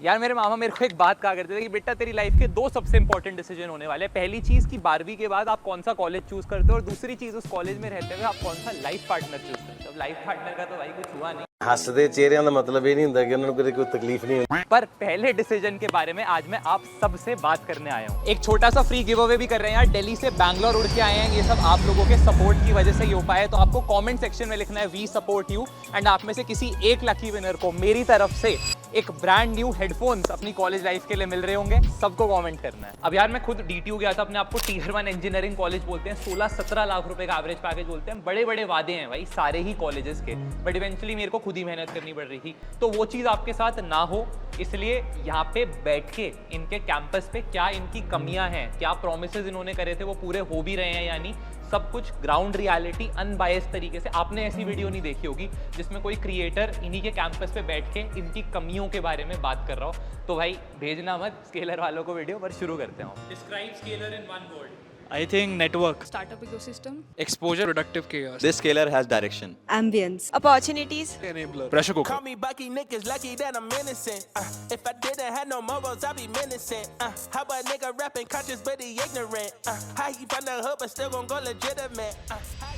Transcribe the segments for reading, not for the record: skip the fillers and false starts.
यार मेरे मामा मेरे को एक बात कहा करते थे कि बेटा तेरी लाइफ के दो सबसे इंपॉर्टेंट डिसीजन होने वाले हैं। पहली चीज़ कि 12वीं के बाद आप कौन सा कॉलेज चूज करते हो, और दूसरी चीज़ उस कॉलेज में रहते हुए आप कौन सा लाइफ पार्टनर चूज करते हो। लाइफ पार्टनर का तो भाई कुछ हुआ नहीं, ਹੱਸਦੇ ਚਿਹਰਿਆਂ ਦਾ ਮਤਲਬ ਇਹ ਨਹੀਂ ਹੁੰਦਾ ਕਿ ਉਹਨਾਂ ਨੂੰ ਕਦੇ ਕੋਈ ਤਕਲੀਫ ਨਹੀਂ ਹੁੰਦੀ। पर पहले डिसीजन के बारे में आज मैं आप सबसे बात करने आया हूँ। एक छोटा सा फ्री गिव अवे भी कर रहे हैं यार, दिल्ली से बैंगलोर उड़ के आए हैं। ये सब आप लोगों के सपोर्ट की वजह से ही हो पाया है। तो आपको कमेंट सेक्शन में लिखना है वी सपोर्ट यू, एंड आप में से किसी एक लकी विनर को मेरी तरफ से एक ब्रांड न्यू हेडफोन्स अपनी कॉलेज लाइफ के लिए मिल रहे होंगे। सबको कमेंट करना है। अब यार मैं खुद DTU गया था, अपने आपको टीयर 1 इंजीनियरिंग कॉलेज बोलते हैं, 16-17 लाख रुपए का एवरेज पैकेज बोलते हैं। बड़े बड़े वादे हैं भाई सारे ही कॉलेजेस के, बट इवेंचुअली मेरे को खुद ही मेहनत करनी पड़ रही थी। तो वो चीज़ आपके साथ ना हो, इसलिए यहाँ पे बैठ के इनके कैंपस पे क्या इनकी कमियां हैं, क्या प्रोमिसेस इन्होंने करे थे वो पूरे हो भी रहे हैं या नहीं, सब कुछ ग्राउंड रियलिटी अनबायस्ड तरीके से। आपने ऐसी वीडियो नहीं देखी होगी जिसमें कोई क्रिएटर इन्हीं के कैंपस पे बैठ के इनकी कमियों के बारे में बात कर रहा हो। तो भाई भेजना मत स्केलर वालों को वीडियो, पर शुरू करते हैं। Describe Scalar in one word. I think network, startup ecosystem, exposure, productive chaos, This scalar has direction. ambience, opportunities, enabler, pressure cooker. Call me Bucky, niggas lucky that I'm innocent. If I didn't have no morals, I'd be menacing. How a nigga rapping conscious but he ignorant? How he from the hood but still gon' go legitimate?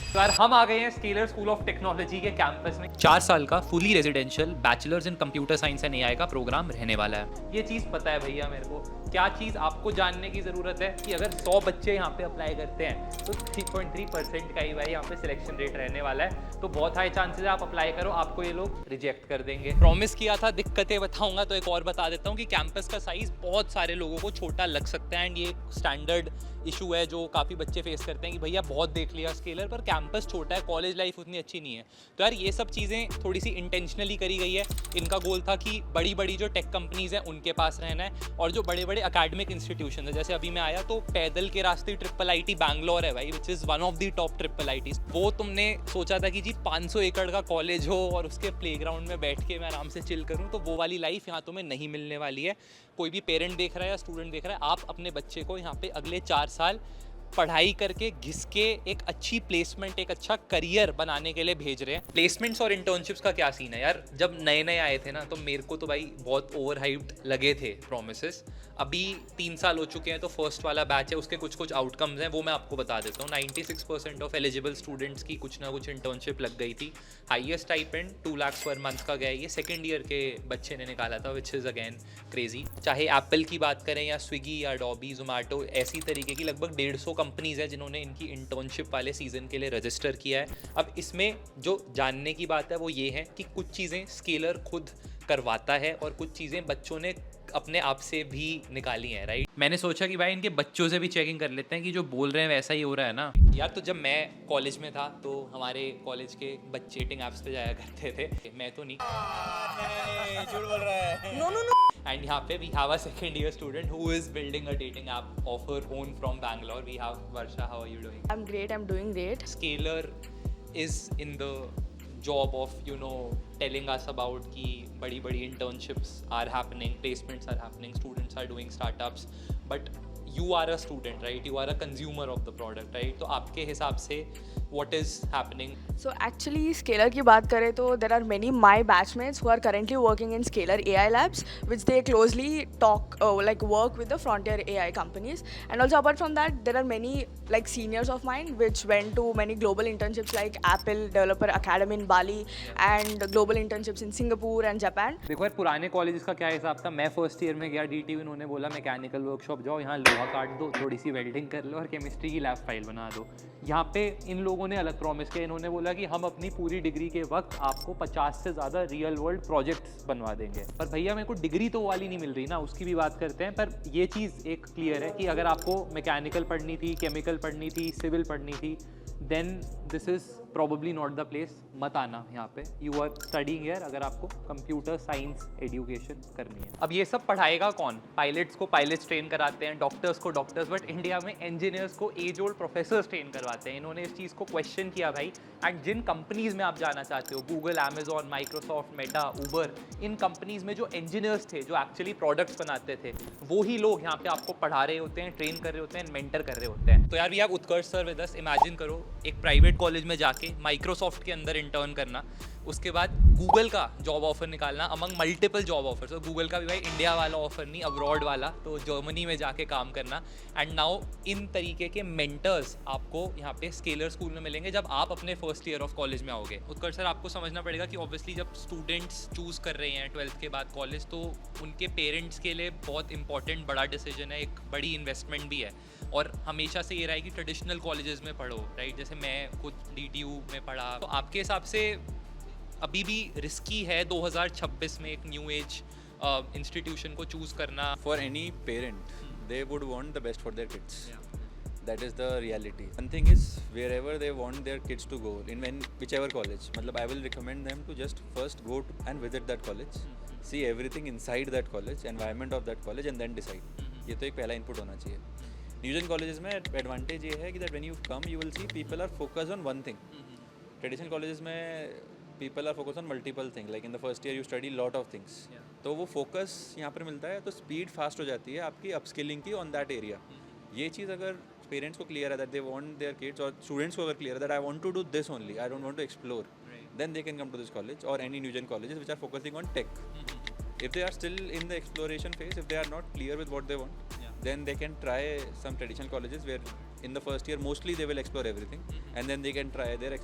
तो यार हम आ गए हैं scalar school of technology के campus में। 4 साल का fully residential bachelors in computer science and AI का प्रोग्राम रहने वाला है। ये चीज़ पता है भैया मेरे को, क्या चीज़ आपको जानने की ज़रूरत है कि अगर 100 बच्चे यहाँ पे अप्लाई करते हैं तो 3.3% का ही भाई यहाँ पे सिलेक्शन रेट रहने वाला है। तो बहुत हाई चांसेस है आप अप्लाई करो, आपको ये लोग रिजेक्ट कर देंगे। प्रॉमिस किया था दिक्कतें बताऊंगा, तो एक और बता देता हूँ कि कैंपस का साइज़ बहुत सारे लोगों को छोटा लग सकता है, एंड ये स्टैंडर्ड इशू है जो काफ़ी बच्चे फेस करते हैं कि भैया बहुत देख लिया स्केलर पर कैंपस छोटा है, कॉलेज लाइफ उतनी अच्छी नहीं है। तो यार ये सब चीज़ें थोड़ी सी इंटेंशनली करी गई है। इनका गोल था कि बड़ी बड़ी जो टेक कंपनीज़ हैं उनके पास रहना है, और जो बड़े बड़े अकेडमिक इंस्टीट्यूशन है, जैसे अभी मैं आया तो पैदल के रास्ते IIIT बैंगलोर है भाई, which is one of the top IIITs। वो तुमने सोचा था कि जी 500 एकड़ का कॉलेज हो और उसके प्लेग्राउंड में बैठ के मैं आराम से चिल करूँ, तो वो वाली लाइफ यहाँ तुम्हें नहीं मिलने वाली है। कोई भी पेरेंट देख रहा है या स्टूडेंट देख रहा है, आप अपने बच्चे को यहाँ पे अगले 4 साल पढ़ाई करके घिस के एक अच्छी प्लेसमेंट, एक अच्छा करियर बनाने के लिए भेज रहे हैं। प्लेसमेंट्स और इंटर्नशिप्स का क्या सीन है यार, जब नए नए आए थे ना तो मेरे को तो भाई बहुत ओवर हाइप्ड लगे थे प्रोमिसेस। अभी 3 साल हो चुके हैं तो फर्स्ट वाला बैच है, उसके कुछ कुछ आउटकम्स हैं वो मैं आपको बता देता हूँ। 96% ऑफ एलिजिबल स्टूडेंट्स की कुछ ना कुछ इंटर्नशिप लग गई थी। Highest stipend 2 lakh per month का गया, ये सेकेंड ईयर के बच्चे ने निकाला था, विच इज़ अगेन क्रेजी। चाहे एप्पल की बात करें या स्विगी या डॉबी, जोमेटो, ऐसी तरीके की लगभग 150 कंपनीज़ हैं जिन्होंने इनकी इंटर्नशिप वाले सीज़न के लिए रजिस्टर किया है। अब इसमें जो जानने की बात है वो ये है कि कुछ चीज़ें स्केलर खुद करवाता है और कुछ चीज़ें बच्चों ने अपने आप से भी निकाली हैं, राइट। मैंने सोचा कि भाई इनके बच्चों से भी चेकिंग कर लेते हैं कि जो बोल रहे हैं वैसा ही हो रहा है ना यार। तो जब मैं कॉलेज में था तो हमारे कॉलेज के बच्चे डेटिंग ऐप्स पे जाया करते थे, मैं तो नहीं, झूठ बोल रहा है। no, एंड यहाँ पे we have a second year student who is building a dating app of her own from Bangalore. We have Varsha, how are you doing? I'm great, I'm doing great. Scalar is in the job of telling us about कि बड़ी बड़ी internships are happening, placements are happening, students are doing startups, but you are a student, right? You are a consumer of the product, right? तो आपके हिसाब से what is happening? So actually Scalar की बात करें तो there are many my batchmates who are currently working in Scalar AI labs, which they closely work with the frontier AI companies. And also apart from that there are many like seniors of mine which went to many global internships like Apple Developer Academy in Bali and global internships in Singapore and Japan. देखो यार पुराने colleges का क्या हिसाब था। मैं first year में गया DTU, इन्होंने बोला मैकेनिकल वर्कशॉप जाओ, यहाँ लोहा काट दो, थोड़ी सी वेल्डिंग कर लो और केमिस्ट्री की लैब फाइल बना दो। यहाँ पे इन लोगों ने अलग प्रॉमिस किया, इन्होंने बोला कि हम अपनी पूरी डिग्री के वक्त आपको 50 से ज़्यादा रियल वर्ल्ड प्रोजेक्ट्स बनवा देंगे। पर भैया मेरे को डिग्री तो वाली नहीं मिल रही ना, उसकी भी बात करते हैं। पर ये चीज़ एक क्लियर है कि अगर आपको मैकेनिकल पढ़नी थी, केमिकल पढ़नी थी, सिविल पढ़नी थी, then this is probably not the place. मत आना यहाँ पे, यू आर स्टडीइंग हियर अगर आपको कंप्यूटर साइंस एजुकेशन करनी है। अब ये सब पढ़ाएगा कौन? पायलट्स को पायलट्स ट्रेन कराते हैं, डॉक्टर्स को डॉक्टर्स, बट इंडिया में इंजीनियर्स को एज ओल्ड प्रोफेसर्स ट्रेन करवाते हैं। इन्होंने इस चीज़ को क्वेश्चन किया भाई, एंड जिन कंपनीज़ में आप जाना चाहते हो, गूगल, अमेजॉन, माइक्रोसॉफ्ट, मेटा, उबर, इन कंपनीज़ में जो इंजीनियर्स थे जो एक्चुअली प्रोडक्ट्स बनाते थे, वो ही लोग यहाँ पे आपको पढ़ा रहे होते हैं, ट्रेन कर रहे होते हैं, मेंटर कर रहे होते हैं। तो यार we have Utkarsh sir with us. Imagine करो एक प्राइवेट कॉलेज में जाके माइक्रोसॉफ्ट के अंदर इंटर्न करना, उसके बाद गूगल का जॉब ऑफर निकालना अमंग मल्टीपल जॉब ऑफर। तो गूगल का भी भाई इंडिया वाला ऑफर नहीं, अब्रॉड वाला, तो जर्मनी में जाके काम करना। एंड नाउ इन तरीके के मेंटर्स आपको यहाँ पे स्केलर स्कूल में मिलेंगे जब आप अपने फर्स्ट ईयर ऑफ कॉलेज में आओगे। उत्कर्ष सर, आपको समझना पड़ेगा कि ऑब्वियसली जब स्टूडेंट्स चूज़ कर रहे हैं 12th के बाद कॉलेज, तो उनके पेरेंट्स के लिए बहुत इंपॉर्टेंट बड़ा डिसीजन है, एक बड़ी इन्वेस्टमेंट भी है। और हमेशा से ये रहा है कि ट्रेडिशनल कॉलेजेस में पढ़ो, राइट? जैसे मैं खुद DTU में पढ़ा, तो आपके हिसाब से अभी भी रिस्की है 2026 में एक न्यू एज इंस्टीट्यूशन को चूज़ करना? For any parent, they would want the best for their kids. That is the reality. One thing is, wherever they want their kids to go, in whichever college, matlab I will recommend them to just first go and visit that college, see everything inside that college, environment of that college, and then decide. ये तो एक पहला input होना चाहिए। न्यूजन colleges में advantage ये है कि that when you come, you will see people are focused on one thing. Traditional colleges में people are focused on multiple things. Like in the first year, you study lot of things. तो वो focus यहाँ पर मिलता है, तो speed fast हो जाती है आपकी अपस्किलिंग की ऑन दैट एरिया। ये चीज़ अगर पेरेंट्स को क्लियर है that they want their kids, और स्टूडेंट्स को अगर क्लियर है that I want to do this only, I don't want to explore, then they can come to this college और any new gen colleges which are focusing on tech. If they are still in the exploration phase, if they are not clear with what they want, then they can try some traditional colleges where in the first year mostly they will explore everything, and then they can try their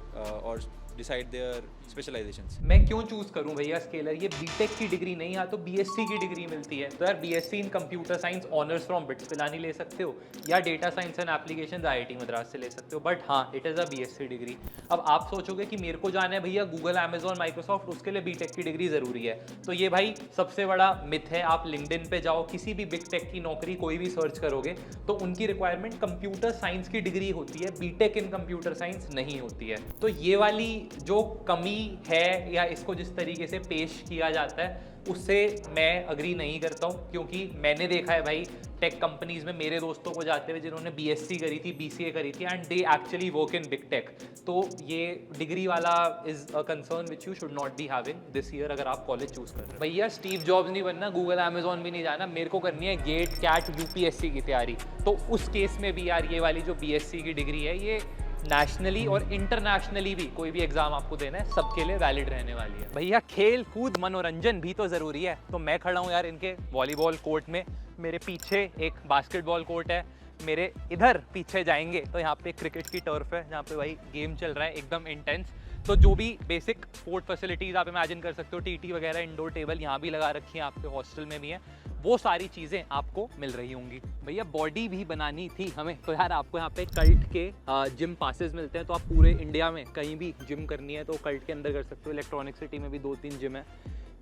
or decide their specializations. मैं क्यों choose करूं भैया scalar? ये BTech की degree नहीं, या तो BSc की डिग्री मिलती है। तो यार BSc in computer science honours from bits Pilani ले सकते हो, या data science and applications IIT Madras से ले सकते हो, बट हाँ it is a BSc degree. अब आप सोचोगे कि मेरे को जाना है भैया गूगल, अमेजॉन, माइक्रोसॉफ्ट, उसके लिए बीटेक की डिग्री ज़रूरी है। तो ये भाई सबसे बड़ा मिथ है। आप लिंक्डइन पे जाओ, किसी भी बिग टेक की नौकरी कोई भी सर्च करोगे तो उनकी रिक्वायरमेंट कंप्यूटर साइंस की डिग्री होती है, बीटेक इन कंप्यूटर साइंस नहीं होती है। तो ये वाली जो कमी है, या इसको जिस तरीके से पेश किया जाता है, उससे मैं अग्री नहीं करता हूँ। क्योंकि मैंने देखा है भाई टेक कंपनीज में मेरे दोस्तों को जाते हुए जिन्होंने BSc करी थी, BCA करी थी, and they actually work in big tech. तो ये डिग्री वाला is a concern which you should not be having this year अगर आप कॉलेज चूज कर रहे हैं। भैया स्टीव जॉब्स नहीं बनना, गूगल, अमेजॉन भी नहीं जाना, मेरे को करनी है गेट, कैट, UPSC की तैयारी। तो उस केस में भी यार ये वाली जो BSc की डिग्री है, ये नेशनली और इंटरनेशनली भी कोई भी एग्जाम आपको देना है सबके लिए वैलिड रहने वाली है। भैया खेल कूद मनोरंजन भी तो ज़रूरी है। तो मैं खड़ा हूँ यार इनके वॉलीबॉल कोर्ट में, मेरे पीछे एक बास्केटबॉल कोर्ट है, मेरे इधर पीछे जाएंगे तो यहाँ पे क्रिकेट की टर्फ है जहाँ पे भाई गेम चल रहा है एकदम इंटेंस। तो जो भी बेसिक स्पोर्ट फैसिलिटीज़ आप इमेजिन कर सकते हो, TT वगैरह, इंडोर टेबल यहाँ भी लगा रखी है, आपके हॉस्टल में भी है, वो सारी चीज़ें आपको मिल रही होंगी। भैया बॉडी भी बनानी थी हमें, तो यार आपको यहाँ पे कल्ट के जिम पासेस मिलते हैं। तो आप पूरे इंडिया में कहीं भी जिम करनी है तो कल्ट के अंदर कर सकते हो। इलेक्ट्रॉनिक सिटी में भी 2-3 जिम है,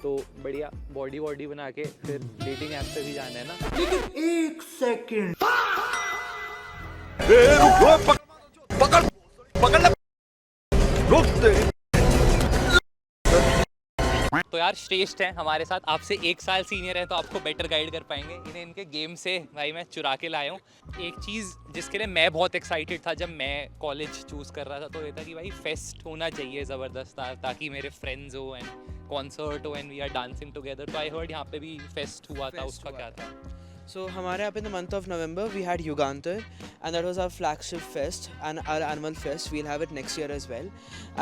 तो बढ़िया बॉडी वॉडी बना के फिर डेटिंग ऐप पे भी जाना है ना। लेकिन एक सेकंड, तो यार श्रेष्ठ हैं हमारे साथ, आपसे 1 साल सीनियर है तो आपको बेटर गाइड कर पाएंगे। इन्हें इनके गेम से भाई मैं चुरा के लाया हूँ। एक चीज़ जिसके लिए मैं बहुत एक्साइटेड था जब मैं कॉलेज चूज़ कर रहा था, तो ये था कि भाई फेस्ट होना चाहिए ज़बरदस्त, ताकि मेरे फ्रेंड्स हो एंड कॉन्सर्ट हो and we are dancing together. तो आई हर्ड यहाँ पे भी फेस्ट हुआ था, उसका क्या था? So हमारे यहाँ पे in the month of November we had Yugantar, and that was our flagship fest and our annual fest. We'll have it next year as well.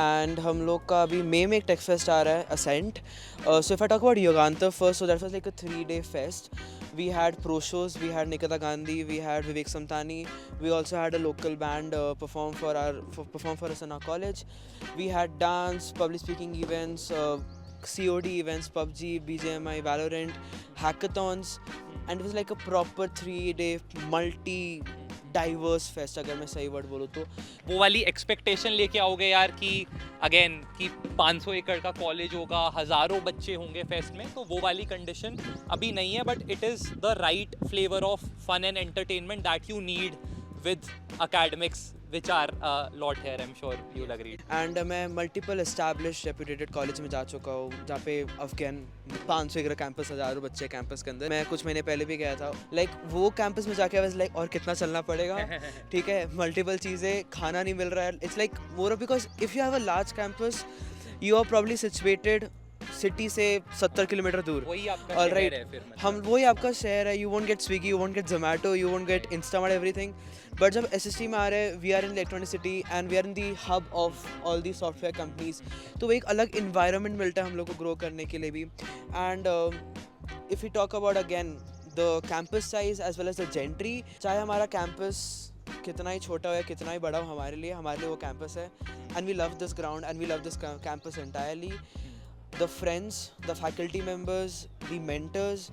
And हम लोग का अभी मई में एक tech fest आ रहा है, Ascent. So if I talk about Yugantar first, so that was like a 3-day fest. We had pro shows, we had Nikita Gandhi, we had Vivek Samtani. We also had a local band perform for us in our college. We had dance, public speaking events, COD events, PUBG, BGMI, Valorant, hackathons, and it was like a proper 3-day multi-diverse fest, अगर मैं सही word बोलूँ तो। वो वाली expectation लेके आओगे यार कि अगेन कि 500 एकड़ का कॉलेज होगा, हज़ारों बच्चे होंगे फेस्ट में, तो वो वाली कंडीशन अभी नहीं है, but it is the right flavour of fun and entertainment that you need with academics which are a lot here, I'm sure you'll agree. And मैं मल्टीपल एस्टैब्लिश रेप्यूटेड कॉलेज में जा चुका हूँ जहाँ पे अफगान 500 एकड़ कैंपस, हज़ारों बच्चे कैंपस के अंदर। मैं कुछ महीने पहले भी गया था, लाइक वो कैंपस में जाके वाज लाइक और कितना चलना पड़ेगा, ठीक है, मल्टीपल चीज़ें, खाना नहीं मिल रहा है। It's like more because if you have a large campus, you are probably situated city से 70 किलोमीटर दूर. वही आपका All शहर right. है फिर मतलब. हम वही आपका शहर है. You won't get Swiggy, you won't get Zomato, you won't get Instamart, everything. But जब SST में आ रहे हैं, we are in electronicity and we are in the hub of all these software companies. तो वो एक अलग environment मिलता है हम लोग को grow करने के लिए भी. And if we talk about again the campus size as well as the gentry, चाहे हमारा campus कितना ही छोटा हो या कितना ही बड़ा हो, हमारे लिए वो कैंपस है. And we love this ground and we love this campus entirely. The friends, the faculty members, the mentors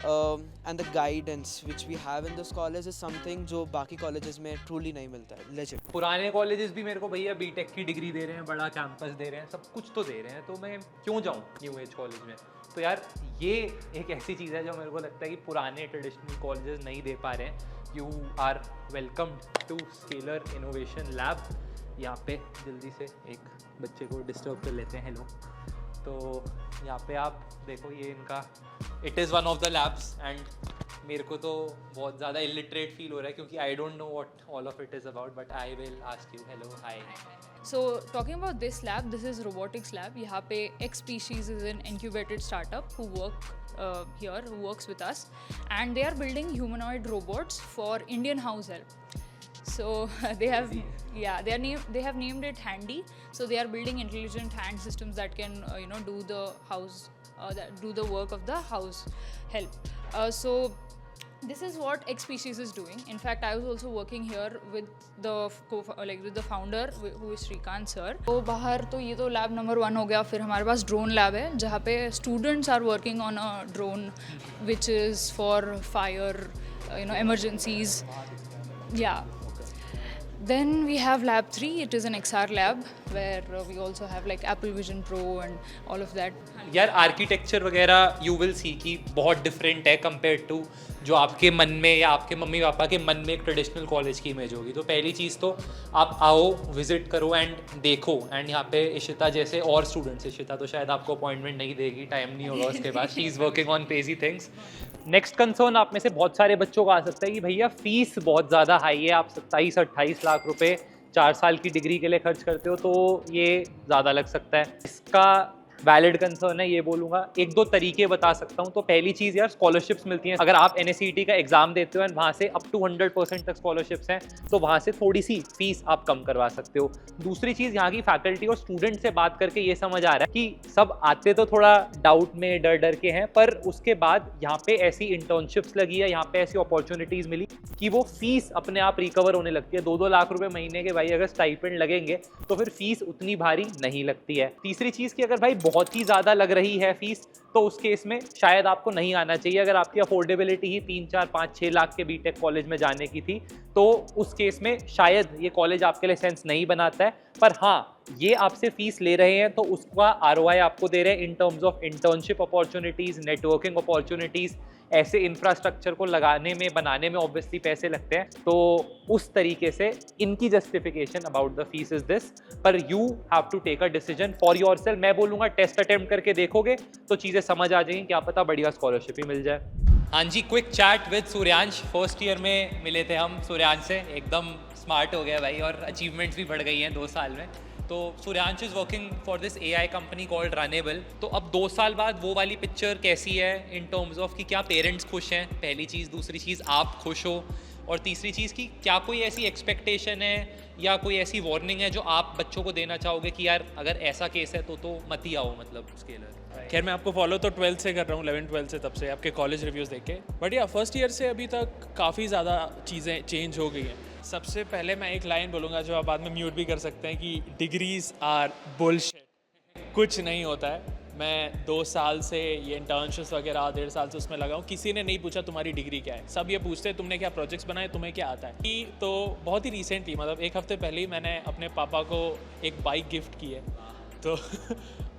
and the guidance which we have in this college is something जो बाकी कॉलेजेस में truly नहीं मिलता है. Legit. पुराने colleges भी मेरे को भैया बीटेक की डिग्री दे रहे हैं, बड़ा कैंपस दे रहे हैं, सब कुछ तो दे रहे हैं, तो मैं क्यों जाऊँ न्यू एज कॉलेज में. तो यार ये एक ऐसी चीज़ है जो मेरे को लगता है कि पुराने ट्रेडिशनल कॉलेजेस नहीं दे पा रहे हैं. You are welcomed to Scaler innovation lab. यहाँ पे जल्दी से एक बच्चे को डिस्टर्ब कर लेते हैं. हेलो. तो यहाँ पे आप देखो, ये इनका it is one of the labs. And मेरे को तो बहुत ज़्यादा इलिटरेट फील हो रहा है क्योंकि I don't know what all of it is about, but I will ask you. Hello. Hi. So talking about this lab, this is robotics lab. यहाँ पे X Species is an incubated startup who works with us, and they are building humanoid robots for Indian house help. So they have named it Handy. So they are building intelligent hand systems that can do the work of the house help. So this is what X Species is doing. In fact, I was also working here with the founder who is Shrikant sir. तो बाहर तो ये तो lab number 1 हो गया. फिर हमारे पास drone lab है जहाँ पे students are working on a drone which is for fire emergencies. Yeah. Then we have lab 3. It is an XR lab where we also have like Apple Vision Pro and all of that. यार architecture वगैरह you will see कि बहुत different है compare to जो आपके मन में या आपके मम्मी पापा के मन में एक ट्रेडिशनल कॉलेज की इमेज होगी. तो पहली चीज़ तो आप आओ, विजिट करो एंड देखो. एंड यहाँ पे इशिता जैसे और स्टूडेंट्स, इशिता तो शायद आपको अपॉइंटमेंट नहीं देगी, टाइम नहीं होगा उसके बाद. She is working on crazy things. Next concern आप में से बहुत सारे बच्चों को आ सकता है कि भैया फीस बहुत ज़्यादा हाई है, आप 27-28 लाख रुपए 4 साल की डिग्री के लिए खर्च करते हो, तो ये ज़्यादा लग सकता है. इसका वैलिड कंसर्न है, ये बोलूँगा. 1-2 तरीके बता सकता हूँ. तो पहली चीज़ यार, स्कॉलरशिप्स मिलती हैं. अगर आप NSET का एग्जाम देते हो एंड वहाँ से अप टू 100% तक स्कॉलरशिप्स हैं, तो वहाँ से थोड़ी सी फीस आप कम करवा सकते हो. दूसरी चीज़, यहाँ की फैकल्टी और स्टूडेंट से बात करके ये समझ आ रहा है कि सब आते तो थोड़ा डाउट में डर के हैं, पर उसके बाद यहाँ पे ऐसी इंटर्नशिप्स लगी है, यहाँ पे ऐसी अपॉर्चुनिटीज़ मिली कि वो फीस अपने आप रिकवर होने लगती है. 2-2 लाख रुपए महीने के भाई अगर स्टाइपेंड लगेंगे तो फिर फीस उतनी भारी नहीं लगती है. तीसरी चीज़ कि अगर भाई बहुत ही ज़्यादा लग रही है फीस, तो उस केस में शायद आपको नहीं आना चाहिए. अगर आपकी अफोर्डेबिलिटी ही 3-4-5-6 लाख के बीटेक कॉलेज में जाने की थी, तो उस केस में शायद ये कॉलेज आपके लिए सेंस नहीं बनाता है. पर हाँ, ये आपसे फीस ले रहे हैं तो उसका ROI आपको दे रहे हैं in terms of internship opportunities, networking opportunities. ऐसे इंफ्रास्ट्रक्चर को लगाने में, बनाने में ऑब्वियसली पैसे लगते हैं. तो उस तरीके से इनकी justification about the fees is this. पर you have to take a decision for yourself. मैं बोलूँगा टेस्ट अटेम्प्ट करके देखोगे तो चीज़ें समझ आ जाएंगी, क्या पता बढ़िया स्कॉलरशिप ही मिल जाए. हाँ जी, quick chat with Suryansh. First year में मिले थे हम सूर्यांश से. एकदम स्मार्ट हो गया भाई और अचीवमेंट्स भी बढ़ गई हैं 2 साल में. तो Suryansh is working for this AI company called runnable. तो अब 2 साल बाद वो वाली पिक्चर कैसी है इन टर्म्स ऑफ कि क्या पेरेंट्स खुश हैं, पहली चीज़. दूसरी चीज़, आप खुश हो. और तीसरी चीज़ कि क्या कोई ऐसी एक्सपेक्टेशन है या कोई ऐसी वार्निंग है जो आप बच्चों को देना चाहोगे कि यार अगर ऐसा केस है तो मत ही आओ, मतलब स्केलर. खैर मैं आपको फॉलो तो 12th से कर रहा हूँ, 11-12 से, तब से आपके कॉलेज रिव्यूज़ देख के. बट या फर्स्ट ईयर से अभी तक काफ़ी ज़्यादा चीज़ें चेंज हो गई हैं. सबसे पहले मैं एक लाइन बोलूँगा जो आप बाद में म्यूट भी कर सकते हैं कि डिग्रीज आर बुलशिट. कुछ नहीं होता है. मैं 2 साल से ये इंटर्नशिप्स वगैरह 1.5 साल से उसमें लगा हूँ. किसी ने नहीं पूछा तुम्हारी डिग्री क्या है. सब ये पूछते हैं तुमने क्या प्रोजेक्ट्स बनाए, तुम्हें क्या आता है. तो बहुत ही रिसेंटली, मतलब 1 हफ्ते पहले ही मैंने अपने पापा को एक बाइक गिफ्ट की है. तो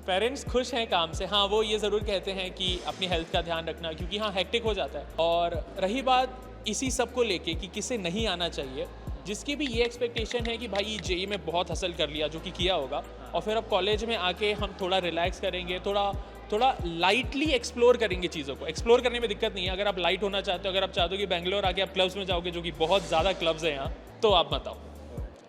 पेरेंट्स खुश हैं काम से. हाँ, वो ये ज़रूर कहते हैं कि अपनी हेल्थ का ध्यान रखना, क्योंकि हाँ हेक्टिक हो जाता है. और रही बात इसी सब को लेके कि किसे नहीं आना चाहिए, जिसकी भी ये एक्सपेक्टेशन है कि भाई जेई में बहुत हासिल कर लिया, जो कि किया होगा, और फिर अब कॉलेज में आके हम थोड़ा रिलैक्स करेंगे, थोड़ा लाइटली एक्सप्लोर करेंगे चीज़ों को. एक्सप्लोर करने में दिक्कत नहीं है. अगर आप लाइट होना चाहते हो, अगर आप चाहते हो कि बेंगलोर आके आप क्लब्स में जाओगे, जो कि बहुत ज़्यादा क्लब्स हैं यहाँ, तो आप मत आओ.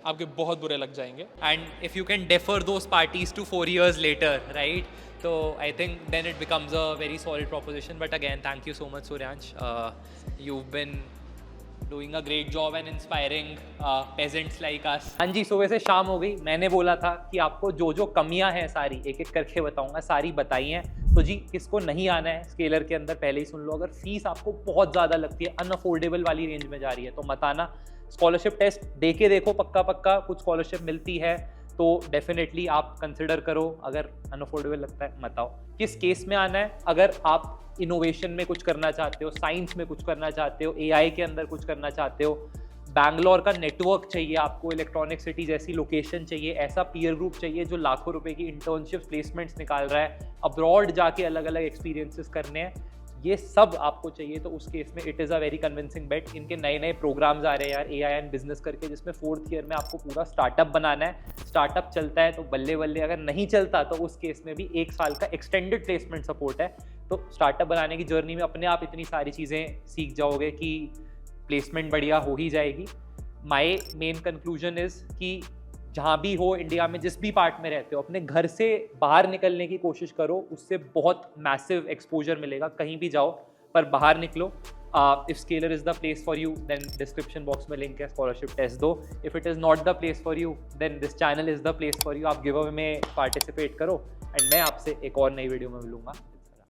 आपके बहुत बुरे लग जाएंगे. And if you can defer those parties to 4 years later, right? So I think then it becomes a very solid proposition. But again, thank you so much, Suryansh. You've been doing a great job and inspiring peasants like us. हाँ जी, सुबह से शाम हो गई. मैंने बोला था कि आपको जो जो कमियां हैं सारी एक एक करके बताऊंगा, सारी बताई हैं. तो जी, किसको नहीं आना है स्केलर के अंदर पहले ही सुन लो. अगर फीस आपको बहुत ज़्यादा लगती है, अनअफोर्डेबल वाली रेंज में जा रही है, तो मत आना. स्कॉलरशिप टेस्ट दे के देखो, पक्का कुछ स्कॉलरशिप मिलती है तो डेफिनेटली आप कंसिडर करो. अगर अनअफोर्डेबल लगता है मत आओ. किस केस में आना है? अगर आप इनोवेशन में कुछ करना चाहते हो, साइंस में कुछ करना चाहते हो, एआई के अंदर कुछ करना चाहते हो, बैंगलोर का नेटवर्क चाहिए आपको, इलेक्ट्रॉनिक सिटी जैसी लोकेशन चाहिए, ऐसा पीयर ग्रुप चाहिए जो लाखों रुपए की इंटर्नशिप प्लेसमेंट्स निकाल रहा है, अब्रॉड जाके अलग अलग एक्सपीरियंसेस करने हैं, ये सब आपको चाहिए, तो उस केस में it is a very convincing bet. इनके नए नए प्रोग्राम्स आ रहे हैं यार, एआई एंड बिजनेस करके, जिसमें 4th ईयर में आपको पूरा स्टार्टअप बनाना है. स्टार्टअप चलता है तो बल्ले बल्ले, अगर नहीं चलता तो उस केस में भी 1 साल का एक्सटेंडेड प्लेसमेंट सपोर्ट है. तो स्टार्टअप बनाने की जर्नी में अपने आप इतनी सारी चीज़ें सीख जाओगे कि प्लेसमेंट बढ़िया हो ही जाएगी. माय मेन कंक्लूजन इज़ कि जहाँ भी हो इंडिया में, जिस भी पार्ट में रहते हो, अपने घर से बाहर निकलने की कोशिश करो. उससे बहुत मैसिव एक्सपोजर मिलेगा. कहीं भी जाओ पर बाहर निकलो. If Scaler is the place for you, then description box में लिंक है, स्कॉलरशिप टेस्ट दो. If it is not the place for you, then this channel is the place for you. आप गिव अवे में participate करो and मैं आपसे एक और नई वीडियो में मिलूंगा.